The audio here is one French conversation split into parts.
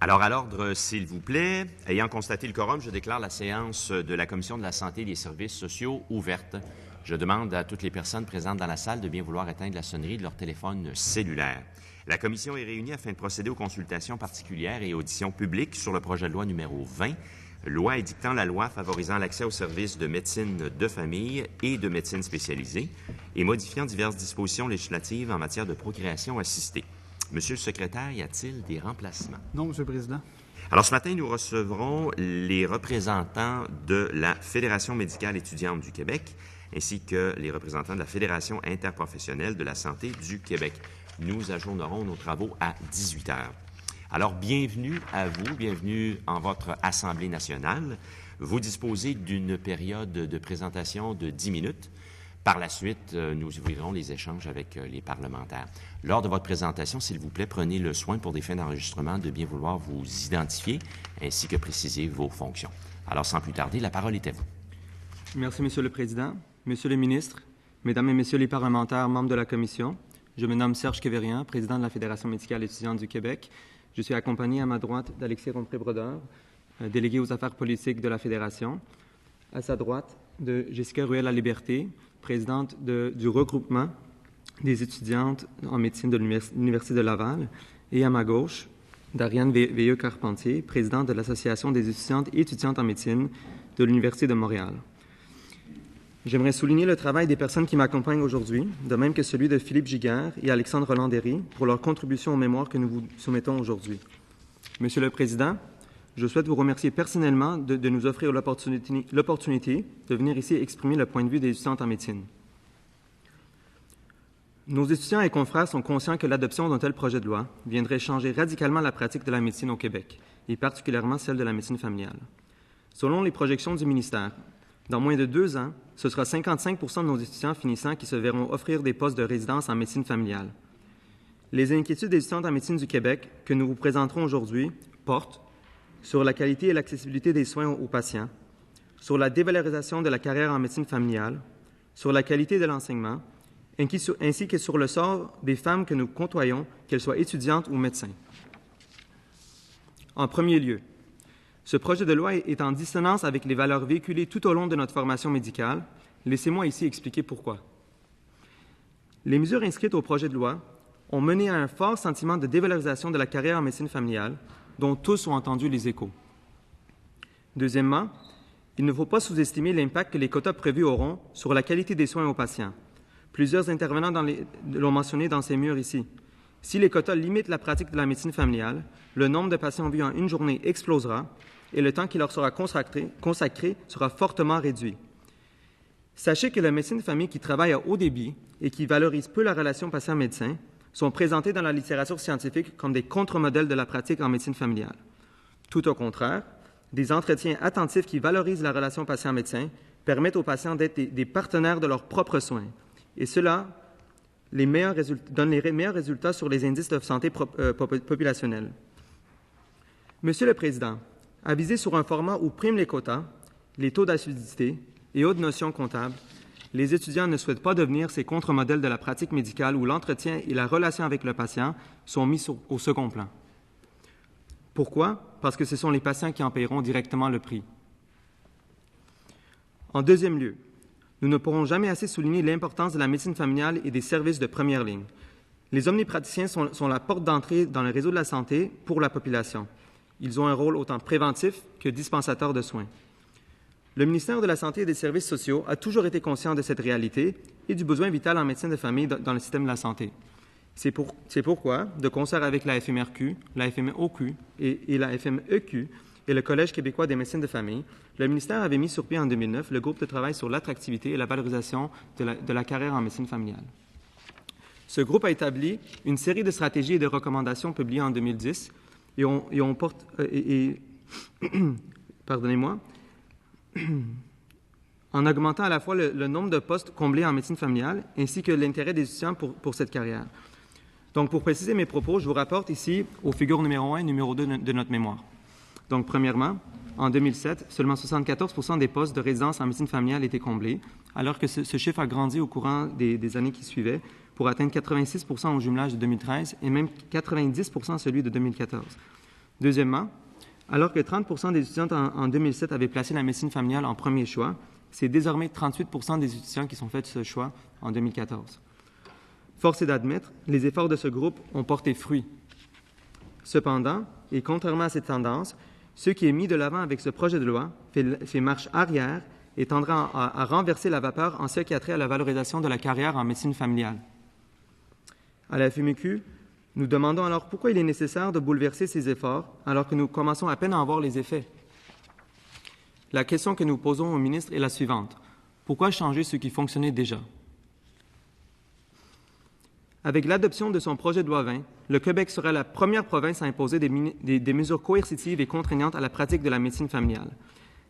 Alors, à l'ordre, s'il vous plaît, ayant constaté le quorum, je déclare la séance de la Commission de la Santé et des Services sociaux ouverte. Je demande à toutes les personnes présentes dans la salle de bien vouloir éteindre la sonnerie de leur téléphone cellulaire. La Commission est réunie afin de procéder aux consultations particulières et auditions publiques sur le projet de loi numéro 20, loi édictant la loi favorisant l'accès aux services de médecine de famille et de médecine spécialisée et modifiant diverses dispositions législatives en matière de procréation assistée. Monsieur le secrétaire, y a-t-il des remplacements? Non, Monsieur le Président. Alors, ce matin, nous recevrons les représentants de la Fédération médicale étudiante du Québec ainsi que les représentants de la Fédération interprofessionnelle de la santé du Québec. Nous ajournerons nos travaux à 18 heures. Alors, bienvenue à vous, bienvenue en votre Assemblée nationale. Vous disposez d'une période de présentation de 10 minutes. Par la suite, nous ouvrirons les échanges avec les parlementaires. Lors de votre présentation, s'il vous plaît, prenez le soin pour des fins d'enregistrement de bien vouloir vous identifier ainsi que préciser vos fonctions. Alors, sans plus tarder, la parole est à vous. Merci, Monsieur le Président. Monsieur le ministre, Mesdames et Messieurs les parlementaires, membres de la Commission, je me nomme Serge Quévérien, président de la Fédération médicale étudiante du Québec. Je suis accompagné à ma droite d'Alexis Rompré-Brodeur, délégué aux affaires politiques de la Fédération. À sa droite, de Jessica Ruel-La-Liberté, présidente du regroupement des étudiantes en médecine de l'Université de Laval. Et à ma gauche, d'Ariane Veilleux-Carpentier, présidente de l'Association des étudiantes et étudiantes en médecine de l'Université de Montréal. J'aimerais souligner le travail des personnes qui m'accompagnent aujourd'hui, de même que celui de Philippe Giguère et Alexandre Roland-Derry pour leur contribution au mémoire que nous vous soumettons aujourd'hui. Monsieur le Président, je souhaite vous remercier personnellement de nous offrir l'opportunité de venir ici exprimer le point de vue des étudiantes en médecine. Nos étudiants et confrères sont conscients que l'adoption d'un tel projet de loi viendrait changer radicalement la pratique de la médecine au Québec, et particulièrement celle de la médecine familiale. Selon les projections du ministère, dans moins de 2 ans, ce sera 55 % de nos étudiants finissants qui se verront offrir des postes de résidence en médecine familiale. Les inquiétudes des étudiantes en médecine du Québec que nous vous présenterons aujourd'hui portent sur la qualité et l'accessibilité des soins aux patients, sur la dévalorisation de la carrière en médecine familiale, sur la qualité de l'enseignement, ainsi que sur le sort des femmes que nous côtoyons, qu'elles soient étudiantes ou médecins. En premier lieu, ce projet de loi est en dissonance avec les valeurs véhiculées tout au long de notre formation médicale. Laissez-moi ici expliquer pourquoi. Les mesures inscrites au projet de loi ont mené à un fort sentiment de dévalorisation de la carrière en médecine familiale, dont tous ont entendu les échos. Deuxièmement, il ne faut pas sous-estimer l'impact que les quotas prévus auront sur la qualité des soins aux patients. Plusieurs intervenants l'ont mentionné dans ces murs ici. Si les quotas limitent la pratique de la médecine familiale, le nombre de patients vus en une journée explosera et le temps qui leur sera consacré sera fortement réduit. Sachez que les médecins de famille qui travaillent à haut débit et qui valorisent peu la relation patient-médecin sont présentés dans la littérature scientifique comme des contre-modèles de la pratique en médecine familiale. Tout au contraire, des entretiens attentifs qui valorisent la relation patient-médecin permettent aux patients d'être des partenaires de leurs propres soins. Et cela donne les meilleurs résultats sur les indices de santé populationnelle. Monsieur le Président, avisé sur un format où priment les quotas, les taux d'acidité et autres notions comptables, les étudiants ne souhaitent pas devenir ces contre-modèles de la pratique médicale où l'entretien et la relation avec le patient sont mis au second plan. Pourquoi? Parce que ce sont les patients qui en paieront directement le prix. En deuxième lieu, nous ne pourrons jamais assez souligner l'importance de la médecine familiale et des services de première ligne. Les omnipraticiens sont la porte d'entrée dans le réseau de la santé pour la population. Ils ont un rôle autant préventif que dispensateur de soins. Le ministère de la Santé et des Services sociaux a toujours été conscient de cette réalité et du besoin vital en médecine de famille dans le système de la santé. C'est pourquoi, de concert avec la FMRQ, la FMOQ et la FMEQ et le Collège québécois des médecines de famille, le ministère avait mis sur pied en 2009 le groupe de travail sur l'attractivité et la valorisation de la carrière en médecine familiale. Ce groupe a établi une série de stratégies et de recommandations publiées en 2010 en augmentant à la fois le nombre de postes comblés en médecine familiale ainsi que l'intérêt des étudiants pour cette carrière. Donc, pour préciser mes propos, je vous rapporte ici aux figures numéro 1 et numéro 2 de notre mémoire. Donc, premièrement, en 2007, seulement 74 % des postes de résidence en médecine familiale étaient comblés, alors que ce chiffre a grandi au courant des années qui suivaient pour atteindre 86 % au jumelage de 2013 et même 90 % celui de 2014. Deuxièmement, alors que 30 des étudiantes en 2007 avaient placé la médecine familiale en premier choix, c'est désormais 38 des étudiants qui sont fait ce choix en 2014. Force est d'admettre, les efforts de ce groupe ont porté fruit. Cependant, et contrairement à cette tendance, ce qui est mis de l'avant avec ce projet de loi fait marche arrière et tendra à renverser la vapeur en ce qui a trait à la valorisation de la carrière en médecine familiale. À la FMQ, nous demandons alors pourquoi il est nécessaire de bouleverser ces efforts alors que nous commençons à peine à en voir les effets. La question que nous posons au ministre est la suivante. Pourquoi changer ce qui fonctionnait déjà? Avec l'adoption de son projet de loi 20, le Québec sera la première province à imposer des mesures coercitives et contraignantes à la pratique de la médecine familiale.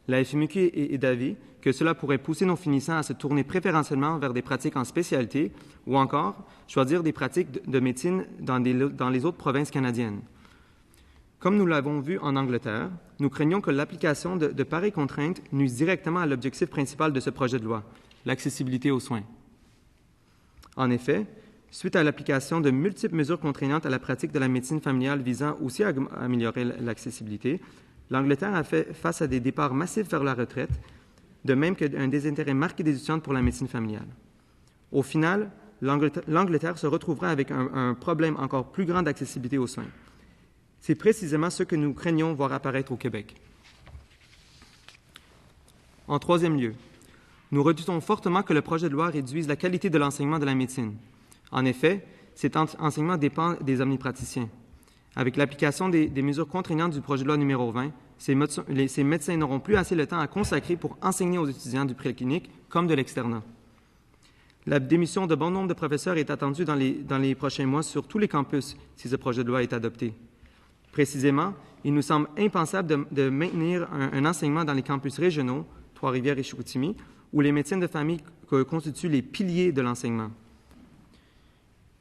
La FMQ est d'avis que cela pourrait pousser nos finissants à se tourner préférentiellement vers des pratiques en spécialité ou encore choisir des pratiques de médecine dans les autres provinces canadiennes. Comme nous l'avons vu en Angleterre, nous craignons que l'application de pareilles contraintes nuise directement à l'objectif principal de ce projet de loi, l'accessibilité aux soins. En effet, suite à l'application de multiples mesures contraignantes à la pratique de la médecine familiale visant aussi à améliorer l'accessibilité, l'Angleterre a fait face à des départs massifs vers la retraite, de même qu'un désintérêt marqué des étudiantes pour la médecine familiale. Au final, l'Angleterre se retrouvera avec un problème encore plus grand d'accessibilité aux soins. C'est précisément ce que nous craignons voir apparaître au Québec. En troisième lieu, nous redoutons fortement que le projet de loi réduise la qualité de l'enseignement de la médecine. En effet, cet enseignement dépend des omnipraticiens. Avec l'application des mesures contraignantes du projet de loi numéro 20, ces médecins n'auront plus assez le temps à consacrer pour enseigner aux étudiants du préclinique comme de l'externat. La démission de bon nombre de professeurs est attendue dans les prochains mois sur tous les campus si ce projet de loi est adopté. Précisément, il nous semble impensable de maintenir un enseignement dans les campus régionaux, Trois-Rivières et Chicoutimi, où les médecins de famille constituent les piliers de l'enseignement.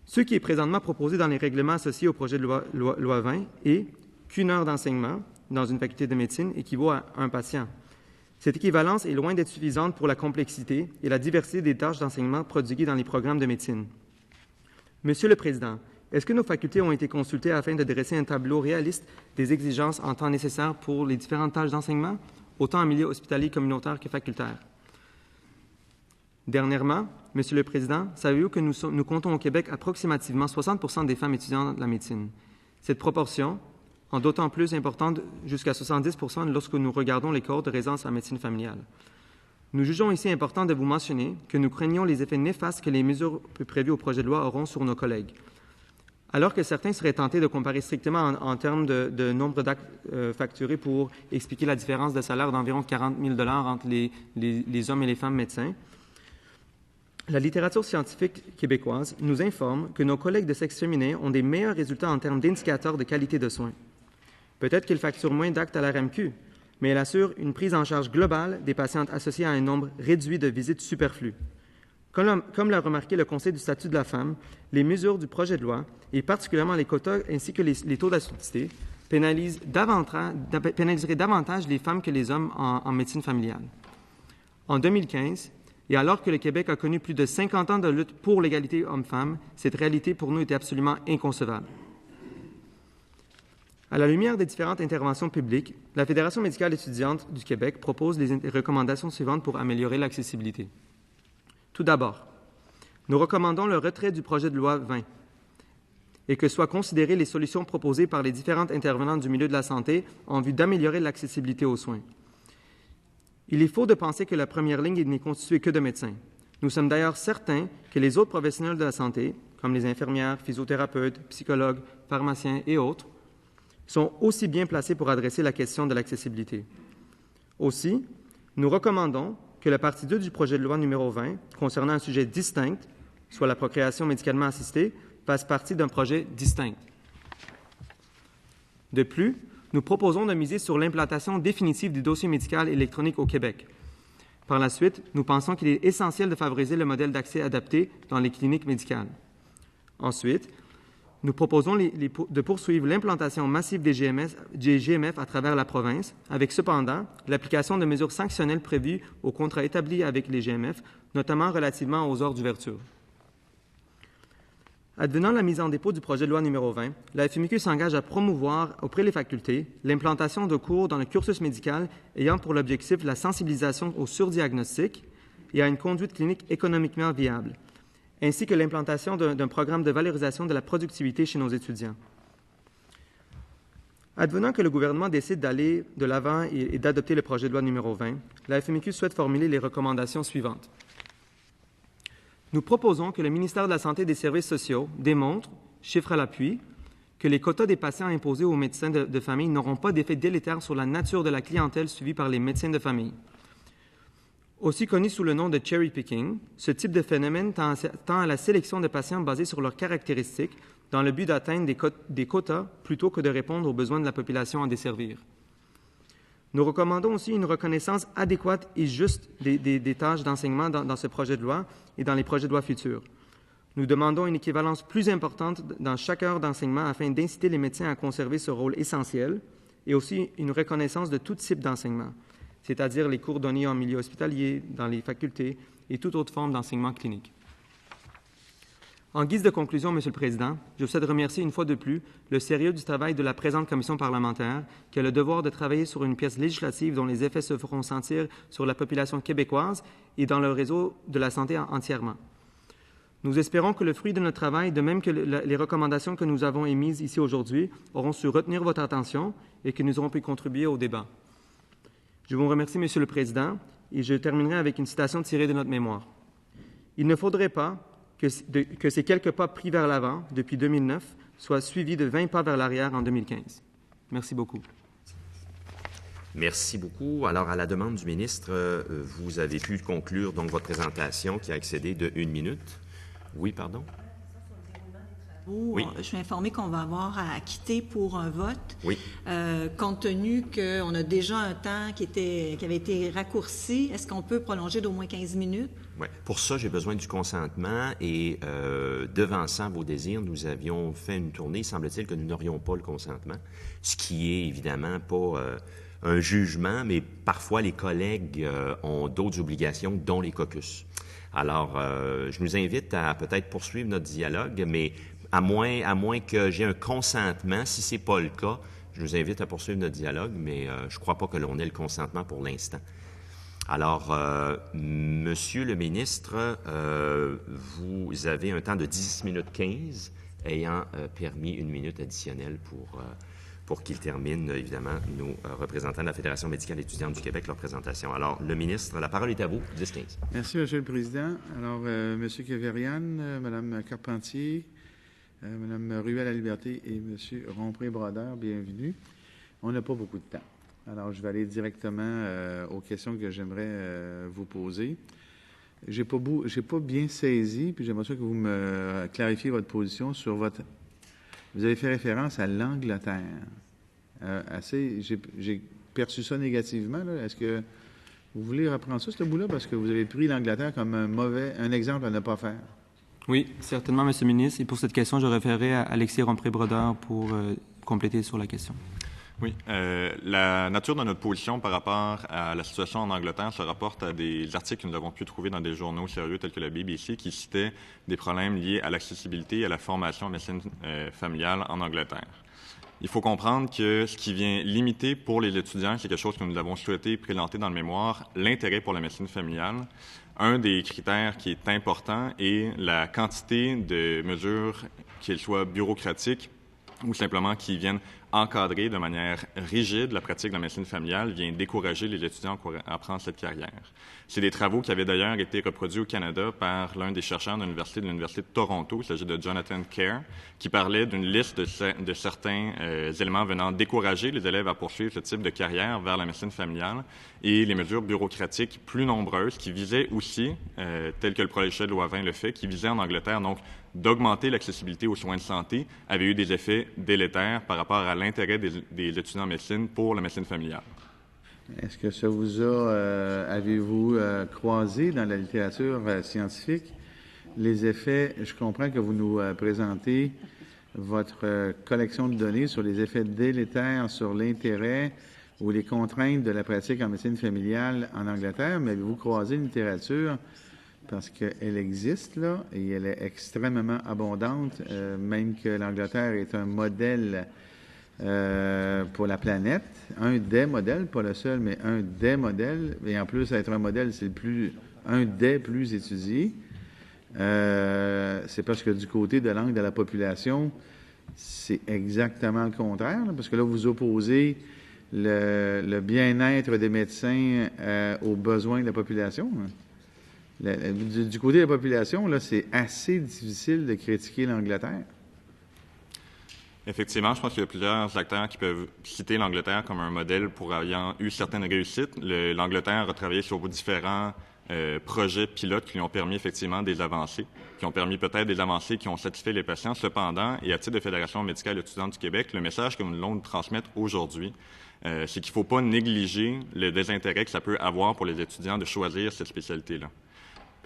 Ce qui est présentement proposé dans les règlements associés au projet de loi 20 est qu'une heure d'enseignement dans une faculté de médecine équivaut à un patient. Cette équivalence est loin d'être suffisante pour la complexité et la diversité des tâches d'enseignement prodiguées dans les programmes de médecine. Monsieur le Président, est-ce que nos facultés ont été consultées afin de dresser un tableau réaliste des exigences en temps nécessaire pour les différentes tâches d'enseignement, autant en milieu hospitalier, communautaire que facultaire? Dernièrement, Monsieur le Président, savez-vous que nous comptons au Québec approximativement 60 des femmes étudiantes de la médecine? Cette proportion, en d'autant plus importante jusqu'à 70 lorsque nous regardons les cohortes de résidence en médecine familiale. Nous jugeons ici important de vous mentionner que nous craignons les effets néfastes que les mesures prévues au projet de loi auront sur nos collègues. Alors que certains seraient tentés de comparer strictement en termes de nombre d'actes facturés pour expliquer la différence de salaire d'environ 40 000 $ entre les hommes et les femmes médecins, la littérature scientifique québécoise nous informe que nos collègues de sexe féminin ont des meilleurs résultats en termes d'indicateurs de qualité de soins. Peut-être qu'ils facturent moins d'actes à la RAMQ, mais elle assure une prise en charge globale des patientes associées à un nombre réduit de visites superflues. Comme l'a remarqué le Conseil du statut de la femme, les mesures du projet de loi, et particulièrement les quotas ainsi que les taux d'assiduité, pénaliseraient davantage les femmes que les hommes en médecine familiale. En 2015, et alors que le Québec a connu plus de 50 ans de lutte pour l'égalité hommes-femmes, cette réalité pour nous était absolument inconcevable. À la lumière des différentes interventions publiques, la Fédération médicale étudiante du Québec propose les recommandations suivantes pour améliorer l'accessibilité. Tout d'abord, nous recommandons le retrait du projet de loi 20 et que soient considérées les solutions proposées par les différentes intervenantes du milieu de la santé en vue d'améliorer l'accessibilité aux soins. Il est faux de penser que la première ligne n'est constituée que de médecins. Nous sommes d'ailleurs certains que les autres professionnels de la santé, comme les infirmières, physiothérapeutes, psychologues, pharmaciens et autres, sont aussi bien placés pour adresser la question de l'accessibilité. Aussi, nous recommandons que la partie 2 du projet de loi numéro 20, concernant un sujet distinct, soit la procréation médicalement assistée, fasse partie d'un projet distinct. De plus, nous proposons de miser sur l'implantation définitive du dossier médical électronique au Québec. Par la suite, nous pensons qu'il est essentiel de favoriser le modèle d'accès adapté dans les cliniques médicales. Ensuite, nous proposons de poursuivre l'implantation massive des GMF à travers la province, avec cependant l'application de mesures sanctionnelles prévues aux contrats établis avec les GMF, notamment relativement aux heures d'ouverture. Advenant la mise en dépôt du projet de loi numéro 20, la FMQ s'engage à promouvoir auprès des facultés l'implantation de cours dans le cursus médical ayant pour l'objectif la sensibilisation au surdiagnostic et à une conduite clinique économiquement viable, ainsi que l'implantation d'un programme de valorisation de la productivité chez nos étudiants. Advenant que le gouvernement décide d'aller de l'avant et d'adopter le projet de loi numéro 20, la FMQ souhaite formuler les recommandations suivantes. Nous proposons que le ministère de la Santé et des Services sociaux démontre, chiffre à l'appui, que les quotas des patients imposés aux médecins de famille n'auront pas d'effet délétère sur la nature de la clientèle suivie par les médecins de famille. Aussi connu sous le nom de cherry picking, ce type de phénomène tend à la sélection de patients basés sur leurs caractéristiques dans le but d'atteindre des quotas plutôt que de répondre aux besoins de la population à desservir. Nous recommandons aussi une reconnaissance adéquate et juste des tâches d'enseignement dans ce projet de loi et dans les projets de loi futurs. Nous demandons une équivalence plus importante dans chaque heure d'enseignement afin d'inciter les médecins à conserver ce rôle essentiel et aussi une reconnaissance de tout type d'enseignement, c'est-à-dire les cours donnés en milieu hospitalier, dans les facultés et toute autre forme d'enseignement clinique. En guise de conclusion, Monsieur le Président, je souhaite remercier une fois de plus le sérieux du travail de la présente commission parlementaire qui a le devoir de travailler sur une pièce législative dont les effets se feront sentir sur la population québécoise et dans le réseau de la santé entièrement. Nous espérons que le fruit de notre travail, de même que les recommandations que nous avons émises ici aujourd'hui, auront su retenir votre attention et que nous aurons pu contribuer au débat. Je vous remercie, Monsieur le Président, et je terminerai avec une citation tirée de notre mémoire. Il ne faudrait pas que ces quelques pas pris vers l'avant depuis 2009 soient suivis de 20 pas vers l'arrière en 2015. Merci beaucoup. Merci beaucoup. Alors, à la demande du ministre, vous avez pu conclure donc votre présentation qui a excédé de 1 minute. Oui, pardon? Oui. Je suis informée qu'on va avoir à quitter pour un vote. Oui. Compte tenu qu'on a déjà un temps qui avait été raccourci, est-ce qu'on peut prolonger d'au moins 15 minutes? Oui. Pour ça, j'ai besoin du consentement et devançant vos désirs, nous avions fait une tournée. Semble-t-il que nous n'aurions pas le consentement, ce qui est évidemment pas un jugement, mais parfois les collègues ont d'autres obligations, dont les caucus. Alors, je nous invite à peut-être poursuivre notre dialogue, mais à moins que j'ai un consentement, si ce n'est pas le cas, je nous invite à poursuivre notre dialogue, mais je ne crois pas que l'on ait le consentement pour l'instant. Alors, Monsieur le ministre, vous avez un temps de 10 minutes 15, ayant permis 1 minute additionnelle pour qu'ils terminent, évidemment, nos représentants de la Fédération médicale étudiante du Québec, leur présentation. Alors, le ministre, la parole est à vous, 10-15. Merci, Monsieur le Président. Alors, M. Keverian, Mme Carpentier, Mme Ruel-Laliberté et M. Rompré-Brodeur, bienvenue. On n'a pas beaucoup de temps. Alors, je vais aller directement aux questions que j'aimerais vous poser. J'ai pas bien saisi, puis j'aimerais ça que vous me clarifiez votre position sur votre... Vous avez fait référence à l'Angleterre. J'ai perçu ça négativement, là. Est-ce que vous voulez reprendre ça, ce bout-là, parce que vous avez pris l'Angleterre comme un exemple à ne pas faire? Oui, certainement, Monsieur le ministre. Et pour cette question, je référerai à Alexis Rompré-Brodeur pour compléter sur la question. Oui. La nature de notre position par rapport à la situation en Angleterre se rapporte à des articles que nous avons pu trouver dans des journaux sérieux tels que la BBC qui citaient des problèmes liés à l'accessibilité et à la formation en médecine familiale en Angleterre. Il faut comprendre que ce qui vient limiter pour les étudiants, c'est quelque chose que nous avons souhaité présenter dans le mémoire, l'intérêt pour la médecine familiale. Un des critères qui est important est la quantité de mesures, qu'elles soient bureaucratiques ou simplement qui viennent encadrer de manière rigide la pratique de la médecine familiale, vient décourager les étudiants à prendre cette carrière. C'est des travaux qui avaient d'ailleurs été reproduits au Canada par l'un des chercheurs de l'Université de Toronto, il s'agit de Jonathan Kerr, qui parlait d'une liste de certains éléments venant décourager les élèves à poursuivre ce type de carrière vers la médecine familiale et les mesures bureaucratiques plus nombreuses qui visaient aussi, tel que le projet de loi 20 le fait, qui visaient en Angleterre, donc d'augmenter l'accessibilité aux soins de santé, avait eu des effets délétères par rapport à l'intérêt des étudiants en médecine pour la médecine familiale. Est-ce que ça vous a, avez-vous croisé dans la littérature scientifique les effets, je comprends que vous nous présentez votre collection de données sur les effets délétères sur l'intérêt ou les contraintes de la pratique en médecine familiale en Angleterre, mais avez-vous croisé une littérature parce qu'elle existe, là, et elle est extrêmement abondante, même que l'Angleterre est un modèle pour la planète, un des modèles, pas le seul, mais un des modèles, et en plus, être un modèle, c'est un des plus étudiés. C'est parce que du côté de l'angle de la population, c'est exactement le contraire, là, parce que là, vous opposez le bien-être des médecins aux besoins de la population. Du côté de la population, là, c'est assez difficile de critiquer l'Angleterre. Effectivement, je pense qu'il y a plusieurs acteurs qui peuvent citer l'Angleterre comme un modèle pour ayant eu certaines réussites. L'Angleterre a travaillé sur différents projets pilotes qui lui ont permis effectivement des avancées, qui ont permis peut-être des avancées qui ont satisfait les patients. Cependant, et à titre de Fédération médicale étudiante du Québec, le message que nous voulons transmettre aujourd'hui, c'est qu'il ne faut pas négliger le désintérêt que ça peut avoir pour les étudiants de choisir cette spécialité-là.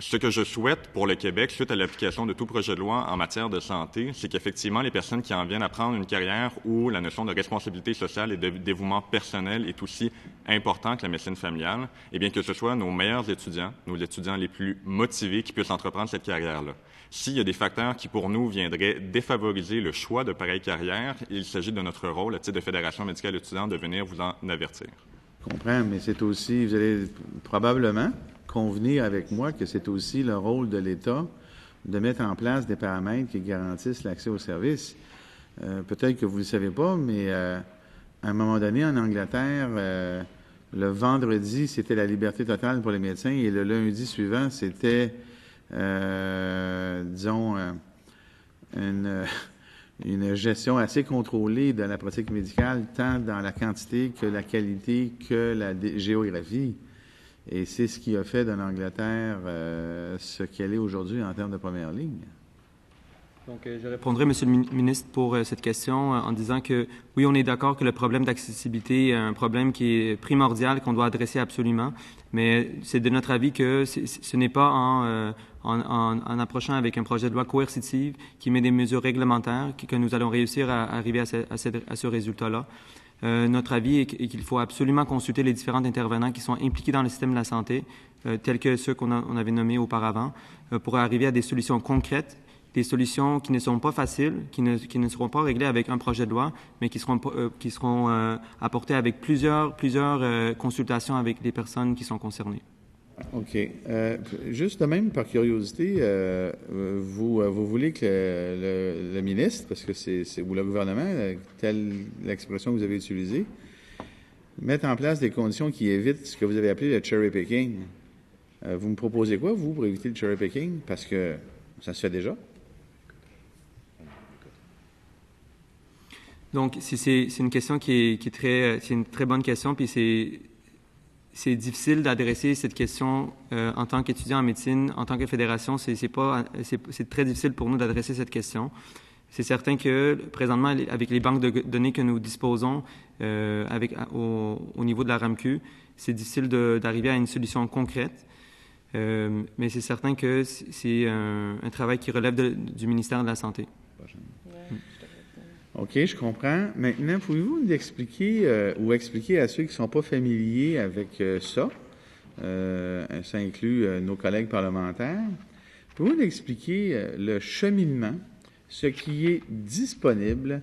Ce que je souhaite pour le Québec, suite à l'application de tout projet de loi en matière de santé, c'est qu'effectivement, les personnes qui en viennent à prendre une carrière où la notion de responsabilité sociale et de dévouement personnel est aussi important que la médecine familiale, eh bien que ce soit nos meilleurs étudiants, nos étudiants les plus motivés qui puissent entreprendre cette carrière-là. S'il y a des facteurs qui, pour nous, viendraient défavoriser le choix de pareille carrière, il s'agit de notre rôle, à titre de Fédération médicale étudiante, de venir vous en avertir. Je comprends, mais c'est aussi, vous allez probablement convenir avec moi que c'est aussi le rôle de l'État de mettre en place des paramètres qui garantissent l'accès aux services. Peut-être que vous ne le savez pas, mais à un moment donné, en Angleterre, le vendredi, c'était la liberté totale pour les médecins et le lundi suivant, c'était, disons, une gestion assez contrôlée de la pratique médicale, tant dans la quantité que la qualité que la géographie. Et c'est ce qui a fait de l'Angleterre ce qu'elle est aujourd'hui en termes de première ligne. Donc, je répondrai, Monsieur le ministre, pour cette question en disant que, oui, on est d'accord que le problème d'accessibilité est un problème qui est primordial, qu'on doit adresser absolument, mais c'est de notre avis que ce n'est pas en approchant avec un projet de loi coercitive qui met des mesures réglementaires que nous allons réussir à arriver à ce résultat-là. Notre avis est qu'il faut absolument consulter les différents intervenants qui sont impliqués dans le système de la santé, tels que ceux qu'on avait nommés auparavant, pour arriver à des solutions concrètes, des solutions qui ne sont pas faciles, qui ne seront pas réglées avec un projet de loi, mais qui seront apportées avec plusieurs consultations avec les personnes qui sont concernées. OK. Juste de même, par curiosité, vous voulez que le ministre, parce que ou le gouvernement, telle l'expression que vous avez utilisée, mette en place des conditions qui évitent ce que vous avez appelé le cherry picking. Vous me proposez quoi, vous, pour éviter le cherry picking? Parce que ça se fait déjà. Donc, c'est une question c'est une très bonne question, puis c'est difficile d'adresser cette question en tant qu'étudiant en médecine, en tant que fédération. C'est très difficile pour nous d'adresser cette question. C'est certain que présentement, avec les banques de données que nous disposons au niveau de la RAMQ, c'est difficile d'arriver à une solution concrète. Mais c'est certain que c'est un travail qui relève du ministère de la Santé. OK, je comprends. Maintenant, pouvez-vous nous expliquer ou expliquer à ceux qui ne sont pas familiers avec ça, ça inclut nos collègues parlementaires, pouvez-vous nous expliquer le cheminement, ce qui est disponible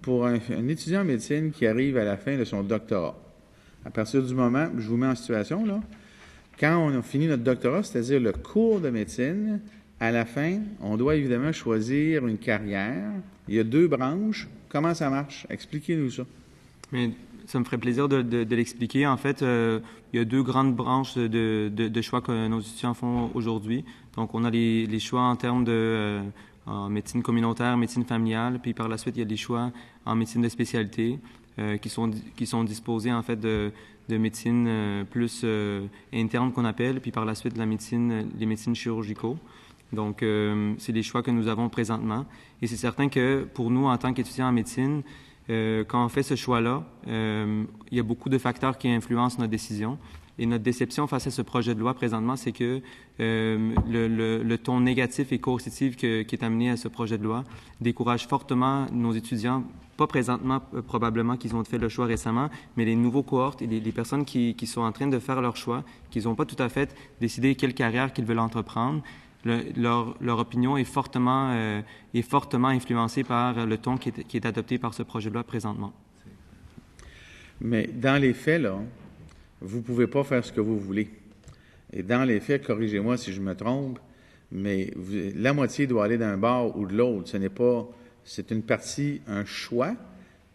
pour un étudiant en médecine qui arrive à la fin de son doctorat? À partir du moment, je vous mets en situation, là, quand on a fini notre doctorat, c'est-à-dire le cours de médecine, à la fin, on doit évidemment choisir une carrière. Il y a 2 branches. Comment ça marche? Expliquez-nous ça. Mais ça me ferait plaisir de l'expliquer. En fait, il y a 2 grandes branches de choix que nos étudiants font aujourd'hui. Donc, on a les choix en termes de en médecine communautaire, médecine familiale, puis par la suite, il y a des choix en médecine de spécialité qui sont disposés, en fait, de médecine plus interne qu'on appelle, puis par la suite, les médecines chirurgicaux. Donc, c'est les choix que nous avons présentement. Et c'est certain que pour nous, en tant qu'étudiants en médecine, quand on fait ce choix-là, il y a beaucoup de facteurs qui influencent notre décision. notre déception face à ce projet de loi présentement, c'est que le ton négatif et coercitif qui est amené à ce projet de loi décourage fortement nos étudiants, pas présentement probablement qu'ils ont fait le choix récemment, mais les nouveaux cohortes et les personnes qui sont en train de faire leur choix, qui n'ont pas tout à fait décidé quelle carrière qu'ils veulent entreprendre. Leur opinion est fortement influencée par le ton qui est adopté par ce projet de loi présentement. Mais dans les faits, là, vous ne pouvez pas faire ce que vous voulez. Et dans les faits, corrigez-moi si je me trompe, mais la moitié doit aller d'un bord ou de l'autre. C'est une partie, un choix,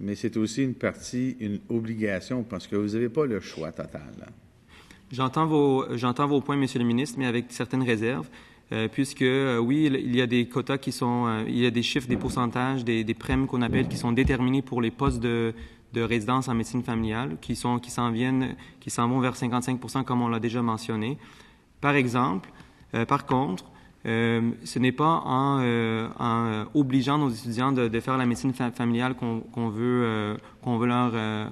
mais c'est aussi une partie, une obligation, parce que vous n'avez pas le choix total. Là. J'entends vos points, Monsieur le ministre, mais avec certaines réserves. Puisque, oui, il y a des quotas il y a des chiffres, des pourcentages, des prêmes qu'on appelle, qui sont déterminés pour les postes de résidence en médecine familiale, qui s'en vont vers 55 % comme on l'a déjà mentionné. Par contre, ce n'est pas en obligeant nos étudiants de faire la médecine familiale qu'on veut leur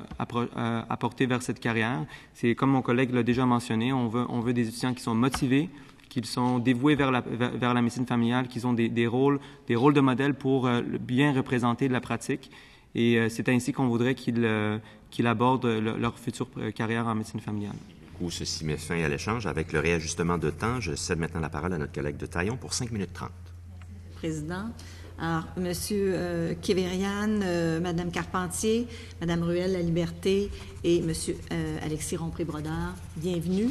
apporter vers cette carrière. C'est comme mon collègue l'a déjà mentionné, on veut des étudiants qui sont motivés, qu'ils sont dévoués vers la médecine familiale, qu'ils ont des rôles de modèle pour bien représenter la pratique. Et c'est ainsi qu'on voudrait qu'ils abordent leur future carrière en médecine familiale. Du coup, ceci met fin à l'échange. Avec le réajustement de temps, je cède maintenant la parole à notre collègue de Taillon pour 5 minutes 30. Président. Alors, M. Kévérian, Mme Carpentier, Mme Ruel-Laliberté et M. Alexis Rompré-Brodeur, bienvenue.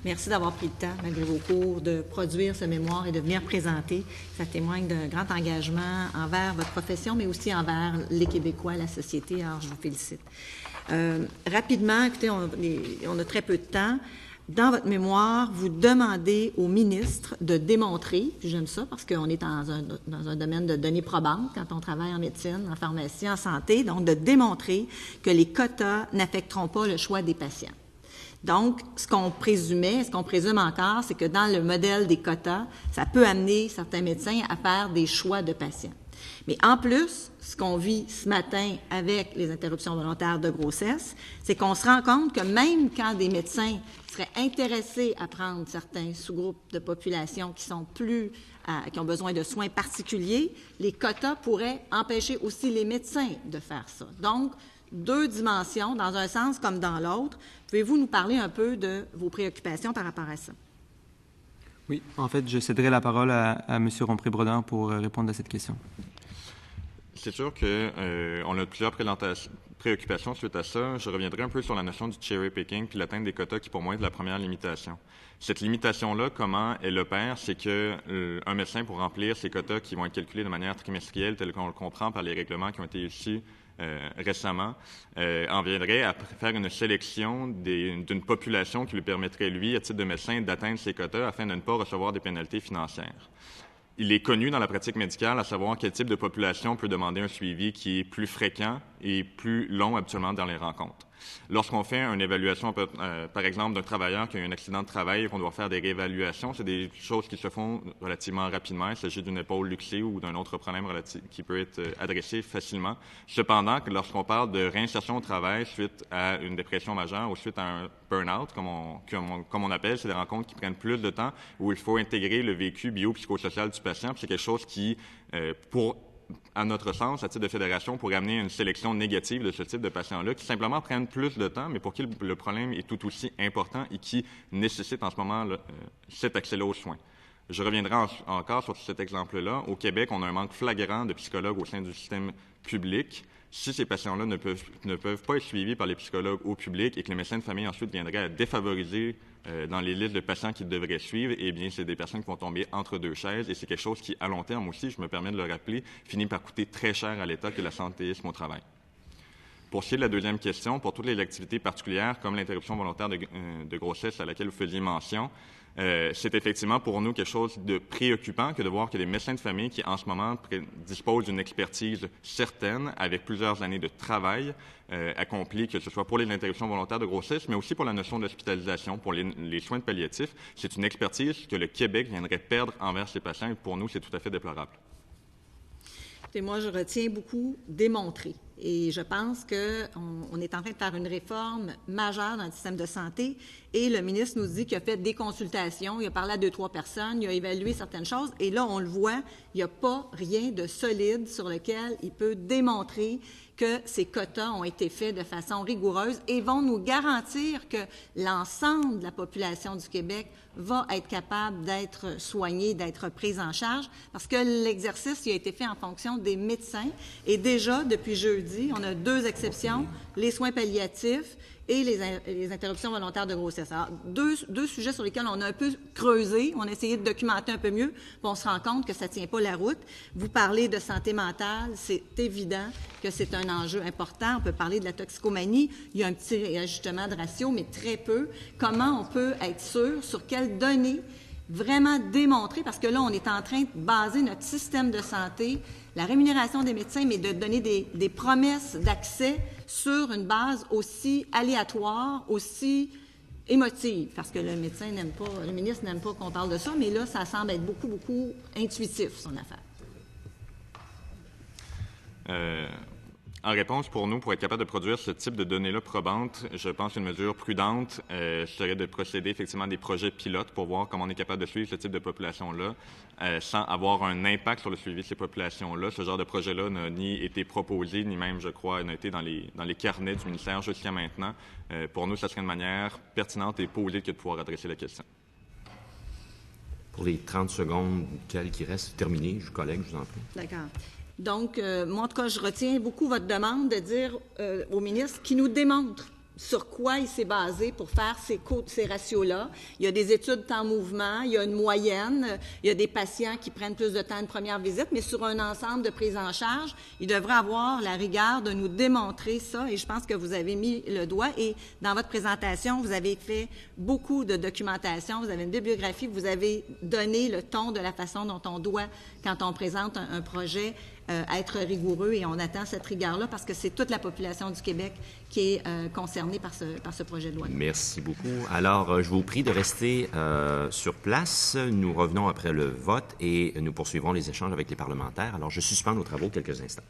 Merci d'avoir pris le temps, malgré vos cours, de produire ce mémoire et de venir présenter. Ça témoigne d'un grand engagement envers votre profession, mais aussi envers les Québécois, la société. Alors, je vous félicite. Rapidement, écoutez, on a très peu de temps. Dans votre mémoire, vous demandez au ministre de démontrer, puis j'aime ça parce qu'on est dans un domaine de données probantes quand on travaille en médecine, en pharmacie, en santé, donc de démontrer que les quotas n'affecteront pas le choix des patients. Donc, ce qu'on présume encore, c'est que dans le modèle des quotas, ça peut amener certains médecins à faire des choix de patients. Mais en plus, ce qu'on vit ce matin avec les interruptions volontaires de grossesse, c'est qu'on se rend compte que même quand des médecins seraient intéressés à prendre certains sous-groupes de population qui ont besoin de soins particuliers, les quotas pourraient empêcher aussi les médecins de faire ça. Donc, 2 dimensions, dans un sens comme dans l'autre. Pouvez-vous nous parler un peu de vos préoccupations par rapport à ça? Oui, en fait, je céderai la parole à M. Rompré-Brodeur pour répondre à cette question. C'est sûr qu'on a plusieurs préoccupations suite à ça. Je reviendrai un peu sur la notion du cherry picking puis l'atteinte des quotas qui, pour moi, est la première limitation. Cette limitation-là, comment elle opère, c'est qu'un médecin, pour remplir ses quotas qui vont être calculés de manière trimestrielle, tel qu'on le comprend par les règlements qui ont été issus récemment, en viendrait à faire une sélection d'une population qui lui permettrait, lui, à titre de médecin, d'atteindre ses quotas afin de ne pas recevoir des pénalités financières. Il est connu dans la pratique médicale à savoir quel type de population peut demander un suivi qui est plus fréquent et plus long habituellement dans les rencontres. Lorsqu'on fait une évaluation, par exemple, d'un travailleur qui a eu un accident de travail et qu'on doit faire des réévaluations, c'est des choses qui se font relativement rapidement. Il s'agit d'une épaule luxée ou d'un autre problème qui peut être adressé facilement. Cependant, lorsqu'on parle de réinsertion au travail suite à une dépression majeure ou suite à un burn-out, comme on appelle, c'est des rencontres qui prennent plus de temps, où il faut intégrer le vécu bio-psychosocial du patient. Puis c'est quelque chose qui, à notre sens, à titre de fédération, pourrait amener une sélection négative de ce type de patients-là qui simplement prennent plus de temps, mais pour qui le problème est tout aussi important et qui nécessite en ce moment cet accès-là aux soins. Je reviendrai encore sur cet exemple-là. Au Québec, on a un manque flagrant de psychologues au sein du système public. Si ces patients-là ne peuvent pas être suivis par les psychologues au public et que les médecins de famille ensuite viendraient à défavoriser dans les listes de patients qu'ils devraient suivre, eh bien, c'est des personnes qui vont tomber entre 2 chaises et c'est quelque chose qui, à long terme aussi, je me permets de le rappeler, finit par coûter très cher à l'État que l'absentéisme au travail. Pour ce qui est de la deuxième question, pour toutes les activités particulières comme l'interruption volontaire de grossesse à laquelle vous faisiez mention, c'est effectivement pour nous quelque chose de préoccupant que de voir que les médecins de famille qui, en ce moment, disposent d'une expertise certaine, avec plusieurs années de travail accompli, que ce soit pour les interruptions volontaires de grossesse, mais aussi pour la notion d'hospitalisation, pour les soins palliatifs. C'est une expertise que le Québec viendrait perdre envers ses patients et pour nous, c'est tout à fait déplorable. Et moi, je retiens beaucoup démontrer. Et je pense qu'on est en train de faire une réforme majeure dans le système de santé et le ministre nous dit qu'il a fait des consultations, il a parlé à 2-3 personnes, il a évalué certaines choses et là, on le voit, il n'y a pas rien de solide sur lequel il peut démontrer que ces quotas ont été faits de façon rigoureuse et vont nous garantir que l'ensemble de la population du Québec va être capable d'être soignée, d'être prise en charge, parce que l'exercice il a été fait en fonction des médecins. Et déjà, depuis jeudi, on a 2 exceptions, les soins palliatifs et les interruptions volontaires de grossesse. Alors, deux sujets sur lesquels on a un peu creusé, on a essayé de documenter un peu mieux, puis on se rend compte que ça ne tient pas la route. Vous parlez de santé mentale, c'est évident que c'est un enjeu important. On peut parler de la toxicomanie, il y a un petit ajustement de ratio, mais très peu. Comment on peut être sûr sur quelles données vraiment démontrer, parce que là, on est en train de baser notre système de santé, la rémunération des médecins, mais de donner des promesses d'accès sur une base aussi aléatoire, aussi émotive, parce que le médecin n'aime pas, le ministre n'aime pas qu'on parle de ça, mais là, ça semble être beaucoup, beaucoup intuitif, son affaire. En réponse, pour nous, pour être capable de produire ce type de données-là probantes, je pense qu'une mesure prudente serait de procéder effectivement à des projets pilotes pour voir comment on est capable de suivre ce type de population-là sans avoir un impact sur le suivi de ces populations-là. Ce genre de projet-là n'a ni été proposé, ni même, je crois, n'a été dans les carnets du ministère jusqu'à maintenant. Pour nous, ça serait une manière pertinente et posée que de pouvoir adresser la question. Pour les 30 secondes qui restent, terminées, collègue, je vous en prie. D'accord. Donc, moi, en tout cas, je retiens beaucoup votre demande de dire au ministre qu'il nous démontre sur quoi il s'est basé pour faire ces ratios-là. Il y a des études temps mouvement, il y a une moyenne, il y a des patients qui prennent plus de temps une première visite, mais sur un ensemble de prise en charge, il devrait avoir la rigueur de nous démontrer ça, et je pense que vous avez mis le doigt, et dans votre présentation, vous avez fait beaucoup de documentation, vous avez une bibliographie, vous avez donné le ton de la façon dont on doit, quand on présente un projet, être rigoureux, et on attend cette rigueur-là parce que c'est toute la population du Québec qui est concernée par ce projet de loi. Merci beaucoup. Alors, je vous prie de rester sur place. Nous revenons après le vote et nous poursuivrons les échanges avec les parlementaires. Alors, je suspends nos travaux quelques instants.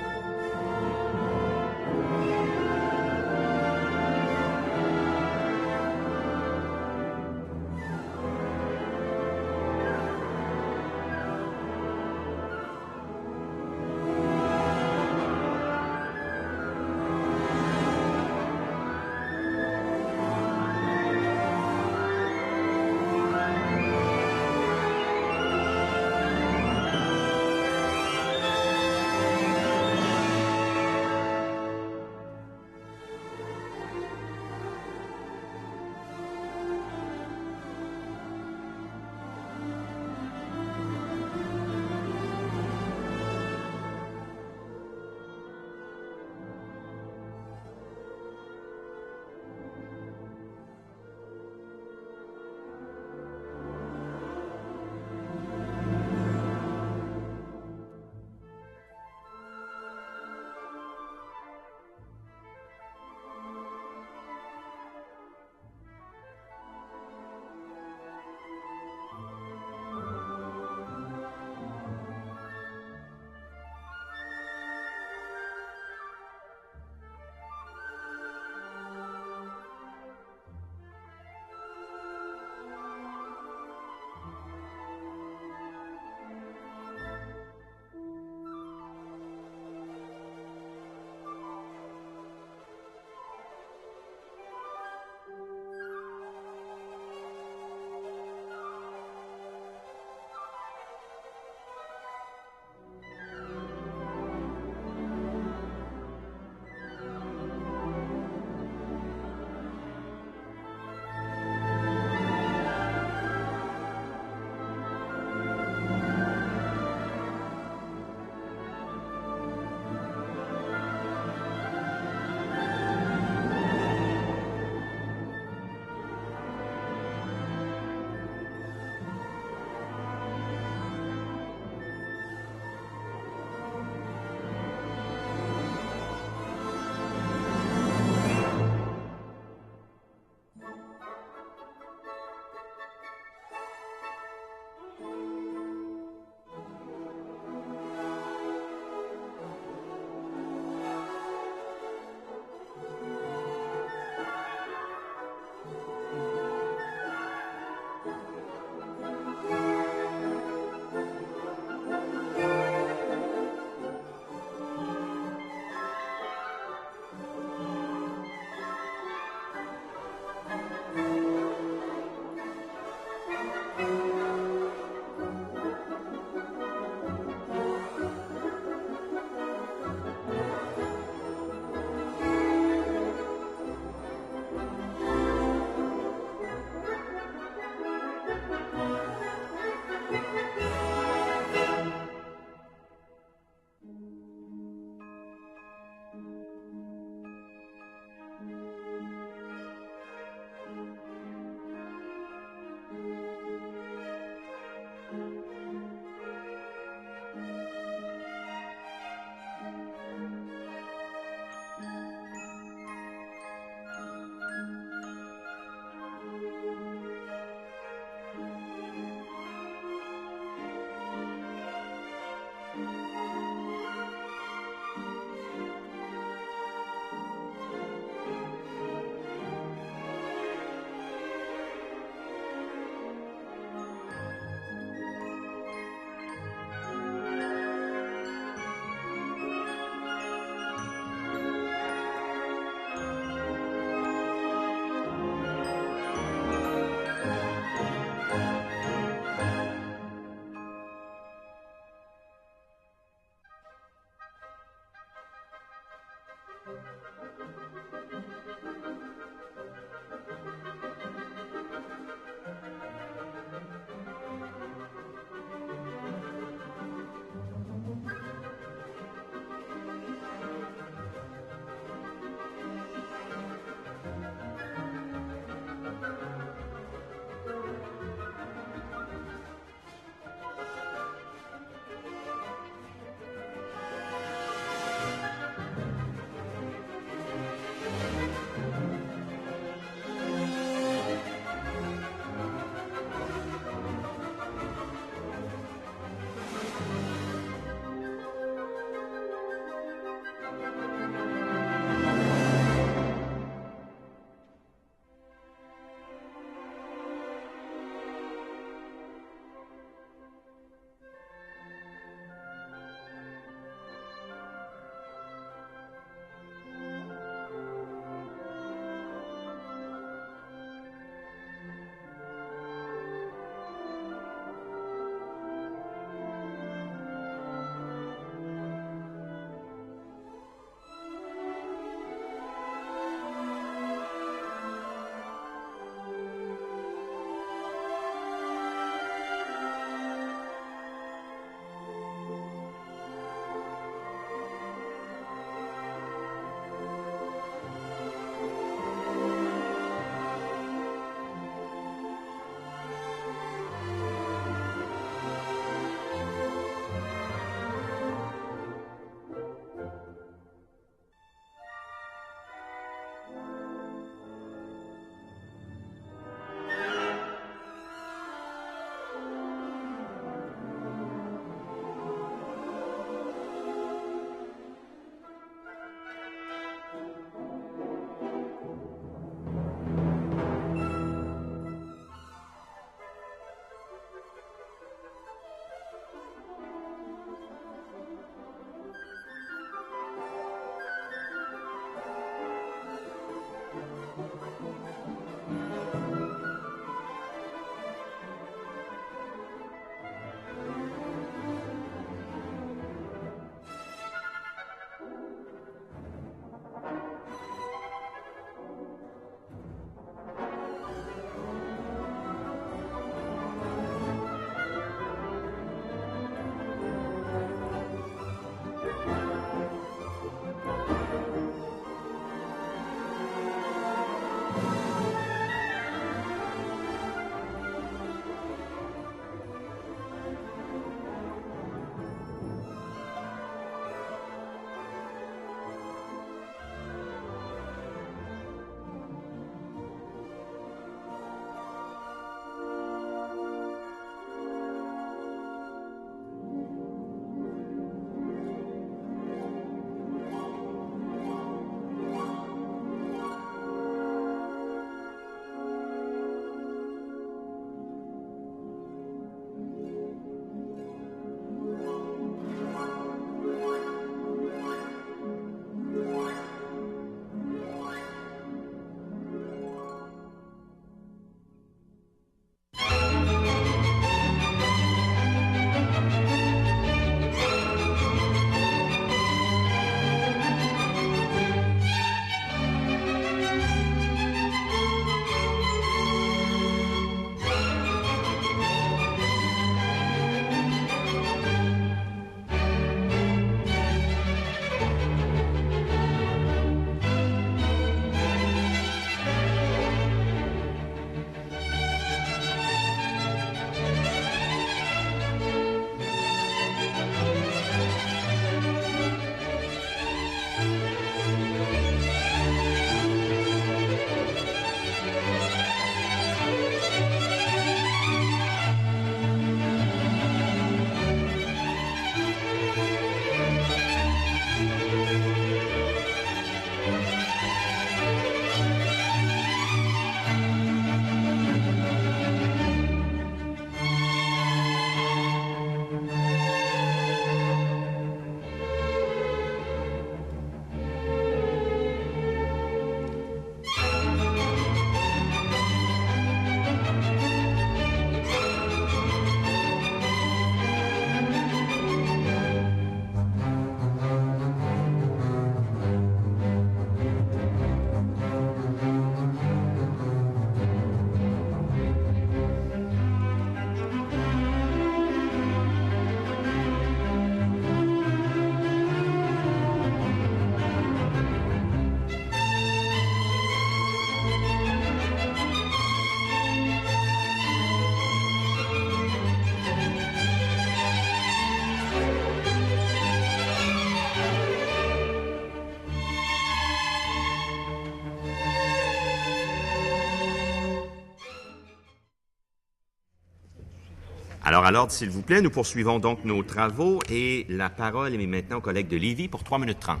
Alors, à l'ordre, s'il vous plaît, nous poursuivons donc nos travaux et la parole est maintenant au collègue de Lévis pour 3 minutes 30.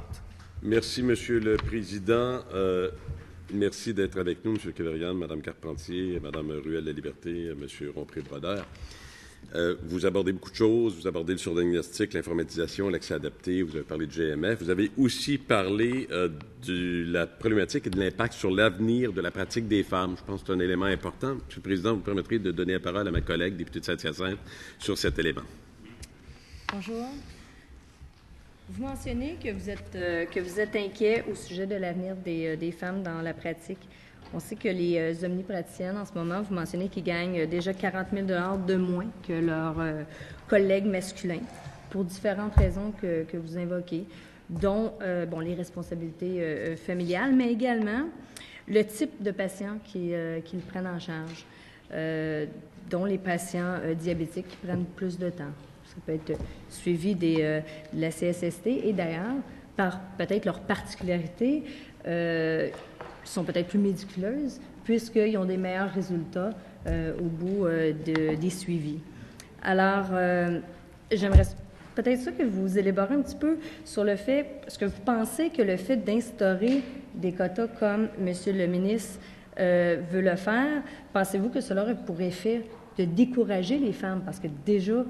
Merci, Monsieur le Président. Merci d'être avec nous, M. Kévérian, Mme Carpentier, Mme Ruel-La-Liberté, M. Rompré-Brodeur. Vous abordez beaucoup de choses. Vous abordez le surdiagnostic, l'informatisation, l'accès adapté. Vous avez parlé de GMF. Vous avez aussi parlé de la problématique et de l'impact sur l'avenir de la pratique des femmes. Je pense que c'est un élément important. Monsieur le Président, vous me permettrez de donner la parole à ma collègue, députée de Saint-Hyacinthe, sur cet élément. Bonjour. Vous mentionnez que vous êtes inquiet au sujet de l'avenir des femmes dans la pratique. On sait que les omnipraticiennes, en ce moment, vous mentionnez qu'ils gagnent déjà 40 000 $ de moins que leurs collègues masculins, pour différentes raisons que vous invoquez, dont les responsabilités familiales, mais également le type de patients qu'ils prennent en charge, dont les patients diabétiques qui prennent plus de temps. Ça peut être suivi de la CSST et d'ailleurs, par peut-être leurs particularités, sont peut-être plus méticuleuses puisqu'ils ont des meilleurs résultats au bout des suivis. Alors, j'aimerais peut-être ça que vous élaborez un petit peu sur le fait, est-ce que vous pensez que le fait d'instaurer des quotas comme M. le ministre veut le faire, pensez-vous que cela aurait pour effet de décourager les femmes parce que déjà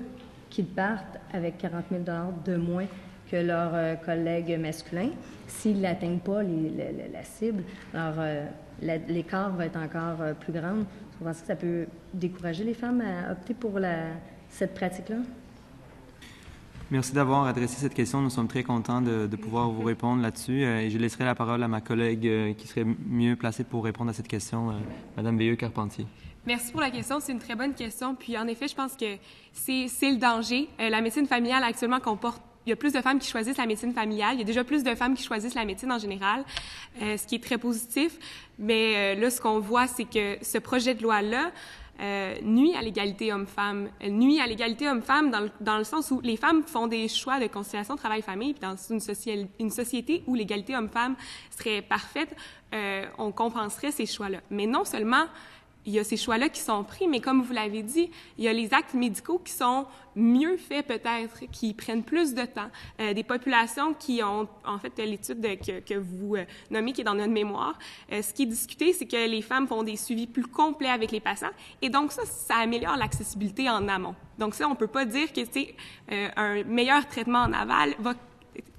qu'ils partent avec 40 000 $ de moins que leurs collègues masculins, s'ils n'atteignent pas la cible, alors l'écart va être encore plus grand. Vous pensez que ça peut décourager les femmes à opter pour cette pratique-là? Merci d'avoir adressé cette question. Nous sommes très contents de pouvoir vous répondre là-dessus. Et je laisserai la parole à ma collègue qui serait mieux placée pour répondre à cette question, Mme Veilleux-Carpentier. Merci pour la question. C'est une très bonne question. Puis, en effet, je pense que c'est le danger. La médecine familiale, actuellement, comporte. Il y a plus de femmes qui choisissent la médecine familiale. Il y a déjà plus de femmes qui choisissent la médecine en général, ce qui est très positif. Mais là, ce qu'on voit, c'est que ce projet de loi-là nuit à l'égalité homme-femme. Nuit à l'égalité homme-femme dans le sens où les femmes font des choix de conciliation travail-famille. Puis dans une société où l'égalité homme-femme serait parfaite, on compenserait ces choix-là. Mais non seulement il y a ces choix-là qui sont pris, mais comme vous l'avez dit, il y a les actes médicaux qui sont mieux faits peut-être, qui prennent plus de temps. Des populations qui ont, en fait, l'étude que vous nommez, qui est dans notre mémoire, ce qui est discuté, c'est que les femmes font des suivis plus complets avec les patients, et donc ça améliore l'accessibilité en amont. Donc ça, on peut pas dire que c'est un meilleur traitement en aval va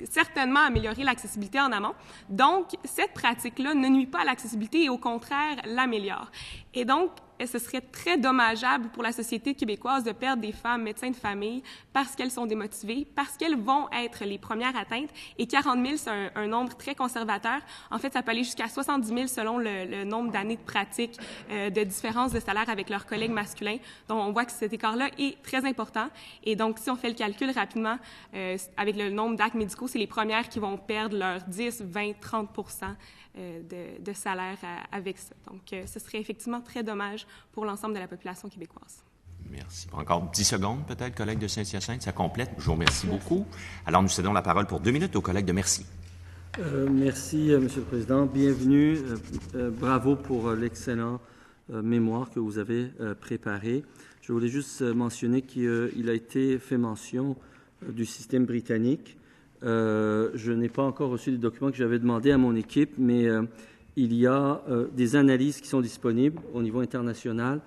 certainement améliorer l'accessibilité en amont. Donc, cette pratique-là ne nuit pas à l'accessibilité et au contraire l'améliore. Et donc, ce serait très dommageable pour la société québécoise de perdre des femmes médecins de famille parce qu'elles sont démotivées, parce qu'elles vont être les premières atteintes. Et 40 000, c'est un nombre très conservateur. En fait, ça peut aller jusqu'à 70 000 selon le nombre d'années de pratique de différence de salaire avec leurs collègues masculins. Donc, on voit que cet écart-là est très important. Et donc, si on fait le calcul rapidement, avec le nombre d'actes médicaux, c'est les premières qui vont perdre leurs 10, 20, 30 de salaire avec ça. Donc, ce serait effectivement très dommage pour l'ensemble de la population québécoise. Merci. Encore 10 secondes, peut-être, collègue de Saint-Hyacinthe, ça complète. Je vous remercie beaucoup. Alors, nous cédons la parole pour 2 minutes au collègue de Merci. Merci, Monsieur le Président. Bienvenue. Bravo pour l'excellent mémoire que vous avez préparé. Je voulais juste mentionner qu'il a été fait mention du système britannique. Je n'ai pas encore reçu les documents que j'avais demandé à mon équipe, mais il y a des analyses qui sont disponibles au niveau international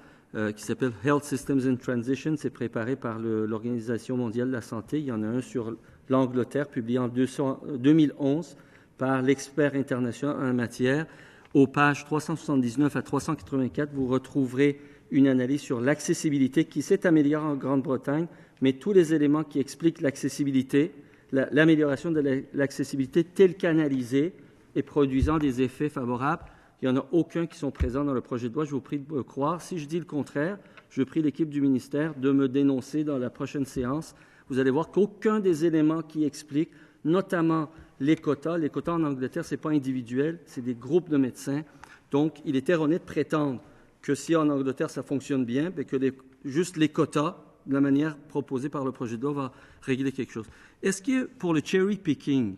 qui s'appelle Health Systems in Transition. C'est préparé par l'Organisation mondiale de la santé. Il y en a un sur l'Angleterre, publié en 2011 par l'expert international en la matière. Aux pages 379 à 384, vous retrouverez une analyse sur l'accessibilité qui s'est améliorée en Grande-Bretagne, mais tous les éléments qui expliquent l'accessibilité, l'amélioration de l'accessibilité telle qu'analysée et produisant des effets favorables, il n'y en a aucun qui sont présents dans le projet de loi. Je vous prie de me croire. Si je dis le contraire, je prie l'équipe du ministère de me dénoncer dans la prochaine séance. Vous allez voir qu'aucun des éléments qui expliquent, notamment les quotas en Angleterre, ce n'est pas individuel, c'est des groupes de médecins. Donc, il est erroné de prétendre que si en Angleterre ça fonctionne bien, bien que juste les quotas, de la manière proposée par le projet de loi, va régler quelque chose. Est-ce que pour le cherry picking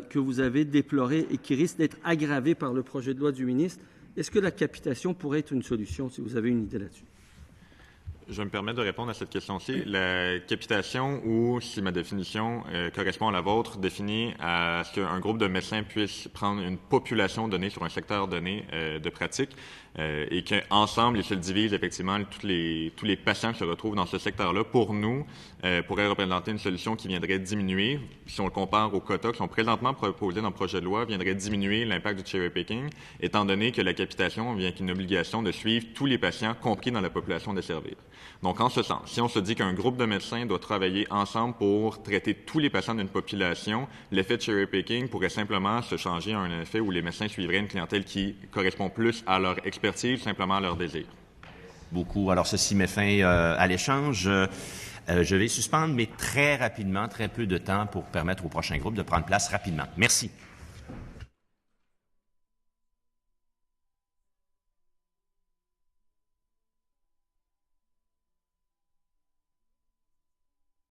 que vous avez déploré et qui risque d'être aggravé par le projet de loi du ministre, est-ce que la capitation pourrait être une solution, si vous avez une idée là-dessus? Je me permets de répondre à cette question-ci. La capitation, ou si ma définition correspond à la vôtre, définit à ce qu'un groupe de médecins puisse prendre une population donnée sur un secteur donné de pratique et qu'ensemble, ils se divisent effectivement tous les patients qui se retrouvent dans ce secteur-là. Pour nous, pourrait représenter une solution qui viendrait diminuer, si on le compare aux quotas qui sont présentement proposés dans le projet de loi, viendrait diminuer l'impact du cherry picking, étant donné que la capitation vient qu'une obligation de suivre tous les patients, compris dans la population desservie. Donc, en ce sens, si on se dit qu'un groupe de médecins doit travailler ensemble pour traiter tous les patients d'une population, l'effet de cherry picking pourrait simplement se changer en un effet où les médecins suivraient une clientèle qui correspond plus à leur expertise, simplement à leur désir. Beaucoup. Alors, ceci met fin à l'échange. Je vais suspendre, mais très rapidement, très peu de temps pour permettre au prochain groupe de prendre place rapidement. Merci.